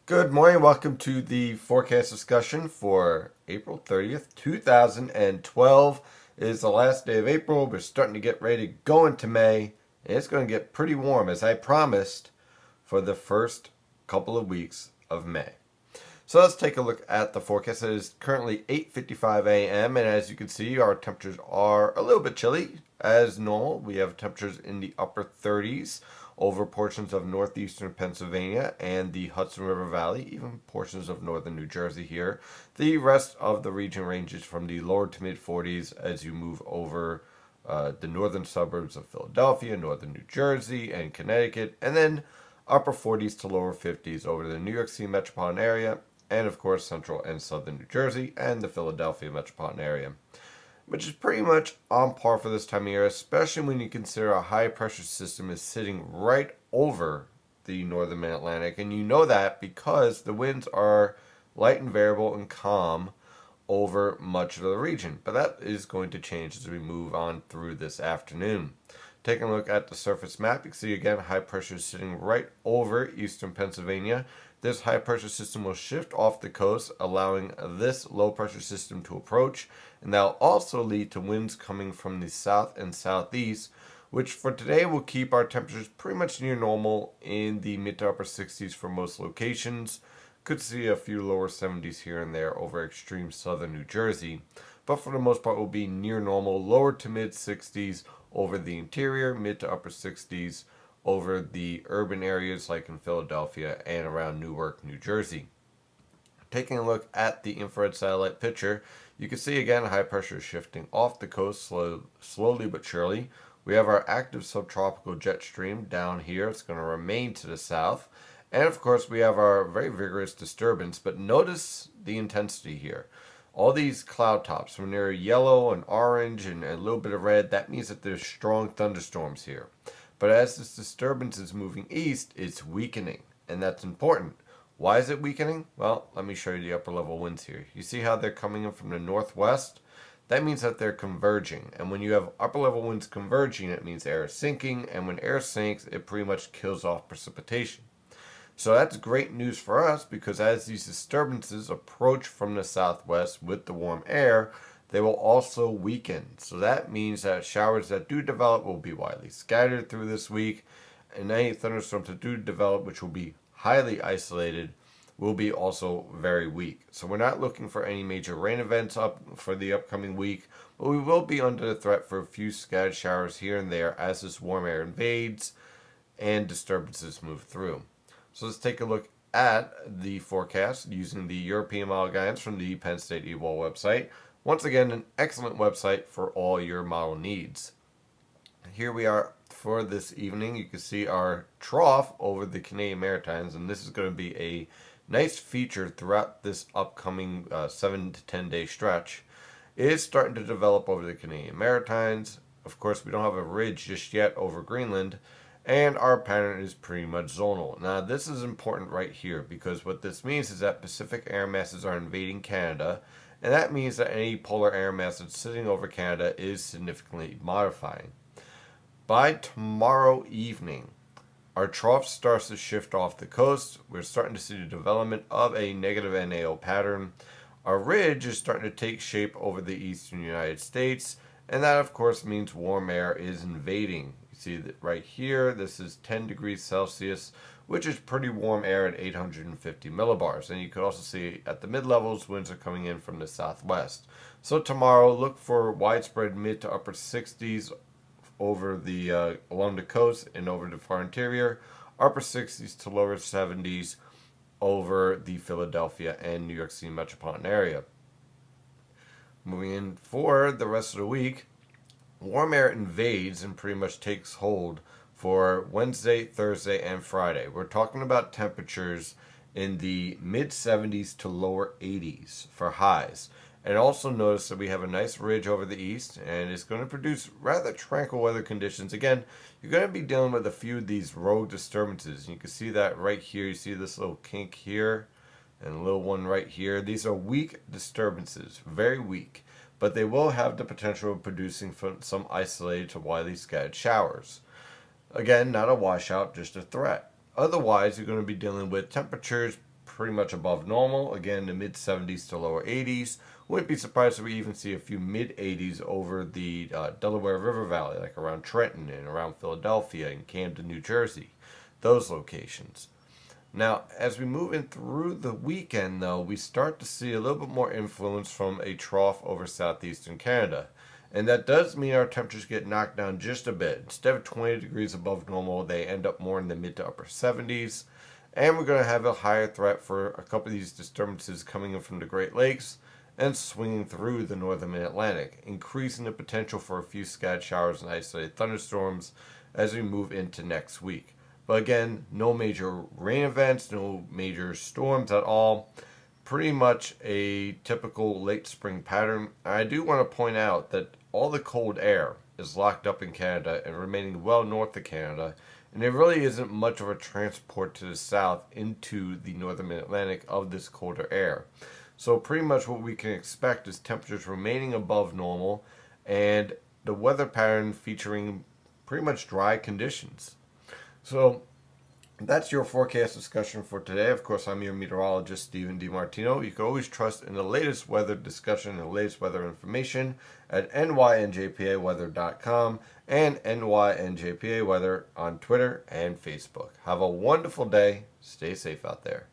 Good morning. Welcome to the forecast discussion for April 30th, 2012. It is the last day of April. We're starting to get ready to go into May, and it's going to get pretty warm, as I promised, for the first couple of weeks of May. So let's take a look at the forecast. It is currently 8:55 a.m. and as you can see, our temperatures are a little bit chilly as normal. We have temperatures in the upper 30s over portions of northeastern Pennsylvania and the Hudson River Valley, even portions of northern New Jersey here. The rest of the region ranges from the lower to mid 40s as you move over the northern suburbs of Philadelphia, northern New Jersey, and Connecticut, and then upper 40s to lower 50s over the New York City metropolitan area, and of course central and southern New Jersey and the Philadelphia metropolitan area, which is pretty much on par for this time of year, especially when you consider a high pressure system is sitting right over the northern mid-Atlantic. And you know that because the winds are light and variable and calm over much of the region. But that is going to change as we move on through this afternoon. Taking a look at the surface map, you can see again high pressure is sitting right over eastern Pennsylvania. This high pressure system will shift off the coast, allowing this low pressure system to approach, and that will also lead to winds coming from the south and southeast, which for today will keep our temperatures pretty much near normal in the mid to upper 60s for most locations. Could see a few lower 70s here and there over extreme southern New Jersey, but for the most part will be near normal, lower to mid 60s over the interior, mid to upper 60s over the urban areas like in Philadelphia and around Newark, New Jersey. Taking a look at the infrared satellite picture, you can see again high pressure shifting off the coast slowly but surely. We have our active subtropical jet stream down here. It's going to remain to the south. And of course we have our very vigorous disturbance, but notice the intensity here. All these cloud tops, when they're yellow and orange and a little bit of red, that means that there's strong thunderstorms here. But as this disturbance is moving east, it's weakening, and that's important. Why is it weakening? Well, let me show you the upper level winds here. You see how they're coming in from the northwest? That means that they're converging, and when you have upper level winds converging, it means air is sinking, and when air sinks, it pretty much kills off precipitation. So that's great news for us because as these disturbances approach from the southwest with the warm air, they will also weaken. So that means that showers that do develop will be widely scattered through this week, and any thunderstorms that do develop, which will be highly isolated, will be also very weak. So we're not looking for any major rain events up for the upcoming week, but we will be under the threat for a few scattered showers here and there as this warm air invades and disturbances move through. So let's take a look at the forecast using the European Model Guidance from the Penn State EWOL website. Once again, an excellent website for all your model needs. Here we are for this evening. You can see our trough over the Canadian Maritimes, and this is going to be a nice feature throughout this upcoming 7 to 10 day stretch. It is starting to develop over the Canadian Maritimes. Of course, we don't have a ridge just yet over Greenland, and our pattern is pretty much zonal. Now, this is important right here because what this means is that Pacific air masses are invading Canada, and that means that any polar air mass that's sitting over Canada is significantly modifying. By tomorrow evening, our trough starts to shift off the coast. We're starting to see the development of a negative NAO pattern. Our ridge is starting to take shape over the eastern United States, and that of course means warm air is invading. You see that right here, this is 10 degrees Celsius, which is pretty warm air at 850 millibars. And you can also see at the mid-levels, winds are coming in from the southwest. So tomorrow, look for widespread mid to upper 60s over the along the coast and over the far interior, upper 60s to lower 70s over the Philadelphia and New York City metropolitan area. Moving in for the rest of the week, warm air invades and pretty much takes hold for Wednesday, Thursday, and Friday. We're talking about temperatures in the mid 70s to lower 80s for highs. And also notice that we have a nice ridge over the east, and it's going to produce rather tranquil weather conditions. Again, you're going to be dealing with a few of these rogue disturbances. You can see that right here. You see this little kink here and a little one right here. These are weak disturbances, very weak, but they will have the potential of producing some isolated to widely scattered showers. Again, not a washout, just a threat. Otherwise, you're going to be dealing with temperatures pretty much above normal. Again, the mid 70s to lower 80s. Wouldn't be surprised if we even see a few mid 80s over the Delaware River Valley, like around Trenton and around Philadelphia and Camden, New Jersey. Those locations. Now, as we move in through the weekend, though, we start to see a little bit more influence from a trough over southeastern Canada. And that does mean our temperatures get knocked down just a bit. Instead of 20 degrees above normal, they end up more in the mid to upper 70s. And we're going to have a higher threat for a couple of these disturbances coming in from the Great Lakes and swinging through the northern mid-Atlantic, increasing the potential for a few scattered showers and isolated thunderstorms as we move into next week. But again, no major rain events, no major storms at all. Pretty much a typical late spring pattern. I do want to point out that all the cold air is locked up in Canada and remaining well north of Canada, and there really isn't much of a transport to the south into the northern mid-Atlantic of this colder air. So pretty much what we can expect is temperatures remaining above normal and the weather pattern featuring pretty much dry conditions. So that's your forecast discussion for today. Of course, I'm your meteorologist, Stephen DiMartino. You can always trust in the latest weather discussion and the latest weather information at nynjpaweather.com and nynjpaweather on Twitter and Facebook. Have a wonderful day. Stay safe out there.